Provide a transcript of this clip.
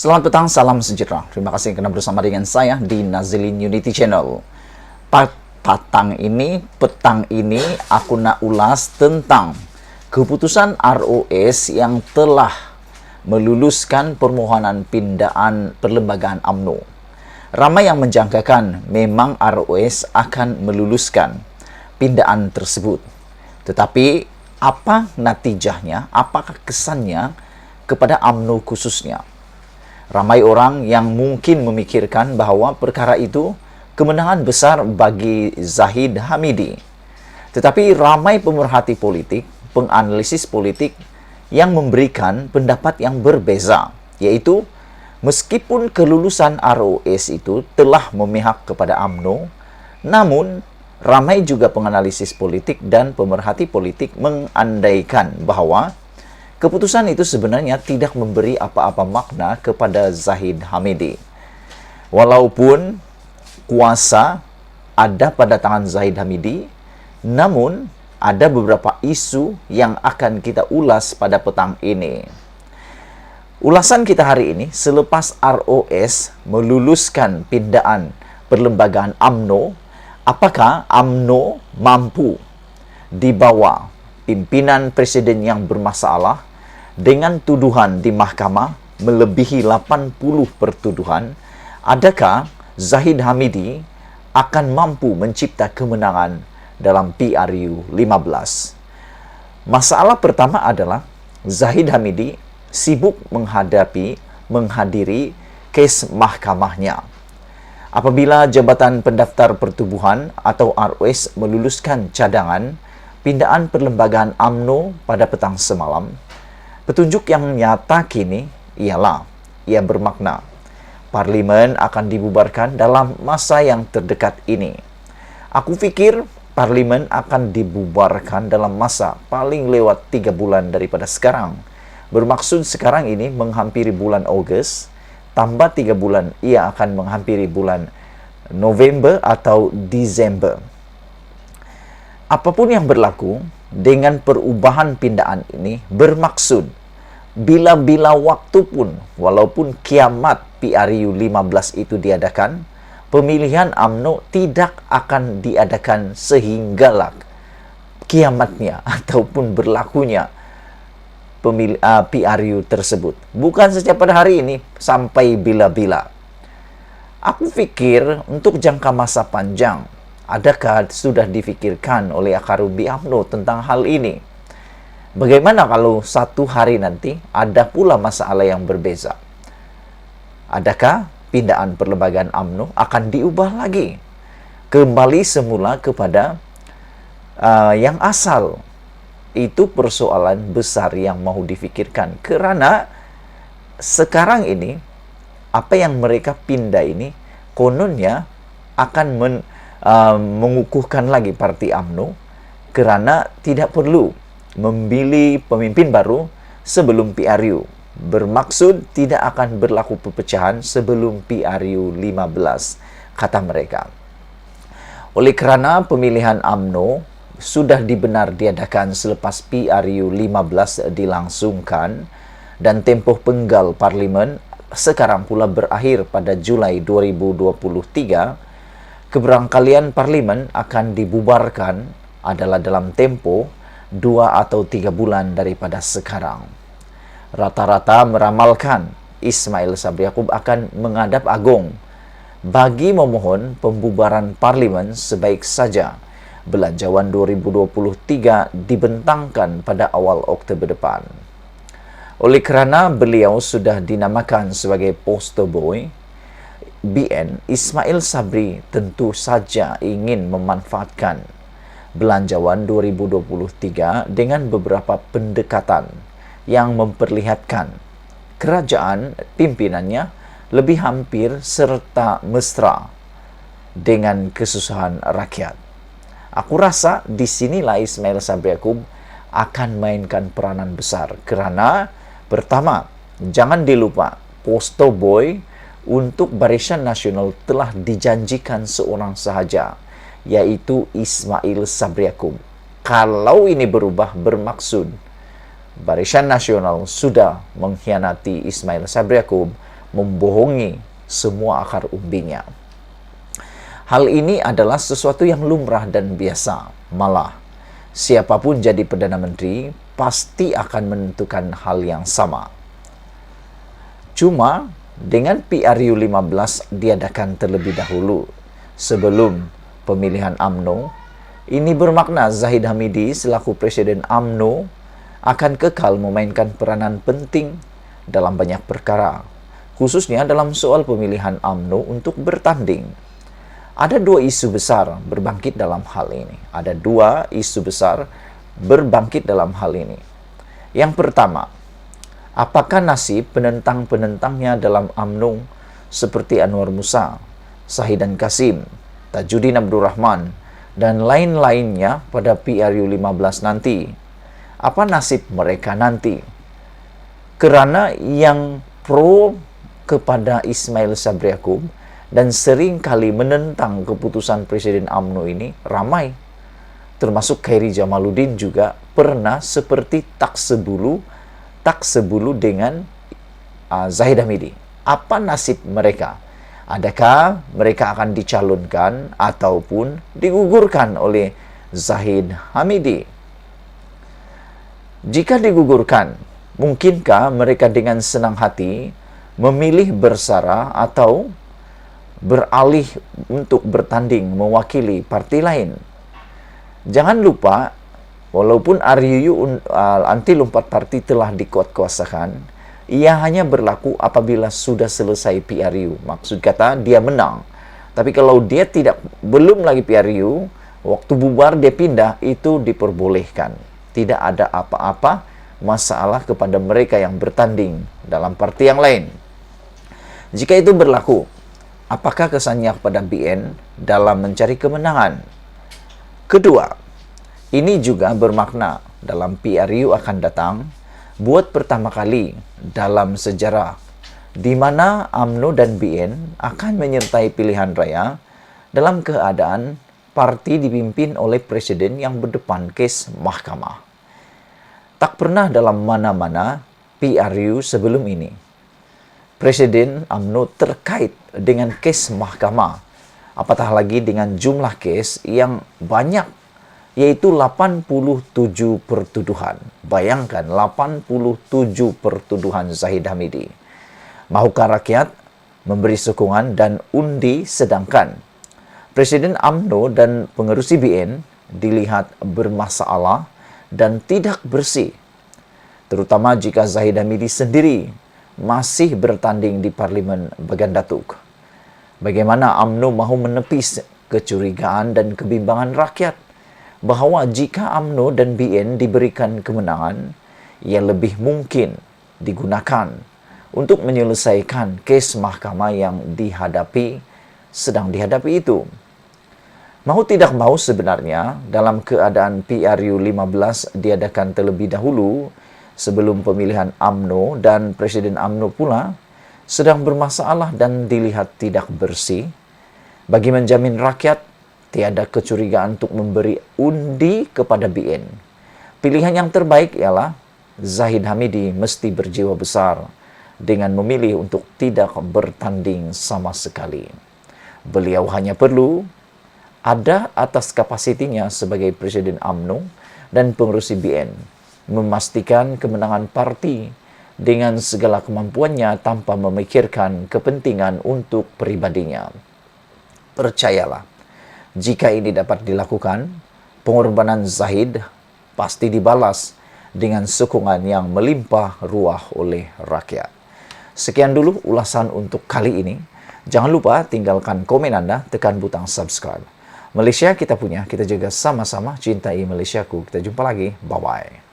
Selamat petang, salam sejahtera. Terima kasih karena bersama dengan saya di Nazilin Unity Channel. Petang ini aku nak ulas tentang keputusan ROS yang telah meluluskan permohonan pindaan perlembagaan UMNO. Ramai yang menjangkakan memang ROS akan meluluskan pindaan tersebut. Tetapi apa natijahnya, apakah kesannya kepada UMNO khususnya? Ramai orang yang mungkin memikirkan bahawa perkara itu kemenangan besar bagi Zahid Hamidi. Tetapi ramai pemerhati politik, penganalisis politik yang memberikan pendapat yang berbeza, yaitu meskipun kelulusan ROS itu telah memihak kepada UMNO, namun ramai juga penganalisis politik dan pemerhati politik mengandaikan bahawa keputusan itu sebenarnya tidak memberi apa-apa makna kepada Zahid Hamidi. Walaupun kuasa ada pada tangan Zahid Hamidi, namun ada beberapa isu yang akan kita ulas pada petang ini. Ulasan kita hari ini selepas ROS meluluskan pindaan perlembagaan UMNO, apakah UMNO mampu di bawah pimpinan presiden yang bermasalah dengan tuduhan di mahkamah melebihi 80 pertuduhan? Adakah Zahid Hamidi akan mampu mencipta kemenangan dalam PRU 15? Masalah pertama adalah Zahid Hamidi sibuk menghadiri kes mahkamahnya. Apabila Jabatan Pendaftar Pertubuhan atau ROS meluluskan cadangan pindaan perlembagaan UMNO pada petang semalam, petunjuk yang nyata kini ialah ia bermakna Parlimen akan dibubarkan dalam masa yang terdekat ini. Aku fikir Parlimen akan dibubarkan dalam masa paling lewat 3 bulan daripada sekarang. Bermaksud sekarang ini menghampiri bulan Ogos, tambah 3 bulan ia akan menghampiri bulan November atau Disember. Apapun yang berlaku dengan perubahan pindaan ini bermaksud bila-bila waktu pun, walaupun kiamat PRU 15 itu diadakan, pemilihan UMNO tidak akan diadakan sehinggalah kiamatnya ataupun berlakunya PRU tersebut. Bukan saja pada hari ini, sampai bila-bila. Aku fikir untuk jangka masa panjang, adakah sudah difikirkan oleh akar umbi UMNO tentang hal ini? Bagaimana kalau satu hari nanti ada pula masalah yang berbeza? Adakah pindaan perlembagaan UMNO akan diubah lagi? Kembali semula kepada yang asal? Itu persoalan besar yang mau difikirkan. Kerana sekarang ini, apa yang mereka pindah ini, kononnya akan mengukuhkan lagi parti UMNO, kerana tidak perlu memilih pemimpin baru sebelum PRU. Bermaksud tidak akan berlaku perpecahan sebelum PRU 15, kata mereka. Oleh kerana pemilihan UMNO sudah dibenar diadakan selepas PRU 15 dilangsungkan dan tempoh penggal Parlimen sekarang pula berakhir pada Julai 2023, keberangkalian Parlimen akan dibubarkan adalah dalam tempoh 2 atau 3 bulan daripada sekarang. Rata-rata meramalkan Ismail Sabri Yaakob akan menghadap Agong bagi memohon pembubaran Parlimen sebaik saja Belanjawan 2023 dibentangkan pada awal Oktober depan. Oleh kerana beliau sudah dinamakan sebagai poster boy BN, Ismail Sabri tentu saja ingin memanfaatkan Belanjawan 2023 dengan beberapa pendekatan yang memperlihatkan kerajaan pimpinannya lebih hampir serta mesra dengan kesusahan rakyat. Aku rasa di sinilah Ismail Sabri Yaakob akan mainkan peranan besar. Kerana pertama, jangan dilupa poster boy untuk Barisan Nasional telah dijanjikan seorang sahaja, yaitu Ismail Sabri Yaakob. Kalau ini berubah, bermaksud Barisan Nasional sudah mengkhianati Ismail Sabri Yaakob, membohongi semua akar umbinya. Hal ini adalah sesuatu yang lumrah dan biasa. Malah, siapapun jadi Perdana Menteri pasti akan menentukan hal yang sama. Cuma, dengan PRU 15 diadakan terlebih dahulu sebelum pemilihan UMNO, ini bermakna Zahid Hamidi selaku Presiden UMNO akan kekal memainkan peranan penting dalam banyak perkara, khususnya dalam soal pemilihan UMNO untuk bertanding. Ada dua isu besar berbangkit dalam hal ini. Yang pertama, apakah nasib penentang-penentangnya dalam UMNO seperti Anwar Musa, Shahidan Kasim, Tajudin Abdul Rahman, dan lain-lainnya pada PRU 15 nanti? Apa nasib mereka nanti? Kerana yang pro kepada Ismail Sabri Yaakob dan sering kali menentang keputusan Presiden UMNO ini ramai. Termasuk Khairi Jamaluddin juga pernah seperti tak sebulu dengan Zahid Hamidi. Apa nasib mereka? Adakah mereka akan dicalonkan ataupun digugurkan oleh Zahid Hamidi? Jika digugurkan, mungkinkah mereka dengan senang hati memilih bersara atau beralih untuk bertanding mewakili parti lain? Jangan lupa, walaupun RUU anti lompat parti telah dikuatkuasakan, ia hanya berlaku apabila sudah selesai PRU. Maksud kata, dia menang. Tapi kalau dia belum lagi PRU, waktu bubar dia pindah, itu diperbolehkan. Tidak ada apa-apa masalah kepada mereka yang bertanding dalam parti yang lain. Jika itu berlaku, apakah kesannya kepada BN dalam mencari kemenangan? Kedua, ini juga bermakna dalam PRU akan datang, buat pertama kali dalam sejarah di mana UMNO dan BN akan menyertai pilihan raya dalam keadaan parti dipimpin oleh presiden yang berdepan kes mahkamah. Tak pernah dalam mana-mana PRU sebelum ini Presiden UMNO terkait dengan kes mahkamah, apatah lagi dengan jumlah kes yang banyak, yaitu 87 pertuduhan. Bayangkan, 87 pertuduhan Zahid Hamidi. Mahukah rakyat memberi sokongan dan undi, sedangkan Presiden UMNO dan pengerusi BN dilihat bermasalah dan tidak bersih, terutama jika Zahid Hamidi sendiri masih bertanding di Parlimen Bagan Datuk. Bagaimana UMNO mahu menepis kecurigaan dan kebimbangan rakyat bahawa jika UMNO dan BN diberikan kemenangan, ia lebih mungkin digunakan untuk menyelesaikan kes mahkamah yang sedang dihadapi itu. Mahu tidak mahu sebenarnya, dalam keadaan PRU 15 diadakan terlebih dahulu sebelum pemilihan UMNO dan Presiden UMNO pula sedang bermasalah dan dilihat tidak bersih, bagi menjamin rakyat tiada kecurigaan untuk memberi undi kepada BN, pilihan yang terbaik ialah Zahid Hamidi mesti berjiwa besar dengan memilih untuk tidak bertanding sama sekali. Beliau hanya perlu ada atas kapasitinya sebagai Presiden UMNO dan pengerusi BN memastikan kemenangan parti dengan segala kemampuannya tanpa memikirkan kepentingan untuk pribadinya. Percayalah, jika ini dapat dilakukan, pengorbanan Zahid pasti dibalas dengan sokongan yang melimpah ruah oleh rakyat. Sekian dulu ulasan untuk kali ini. Jangan lupa tinggalkan komen Anda, tekan butang subscribe. Malaysia kita punya, kita juga sama-sama cintai Malaysiaku. Kita jumpa lagi. Bye-bye.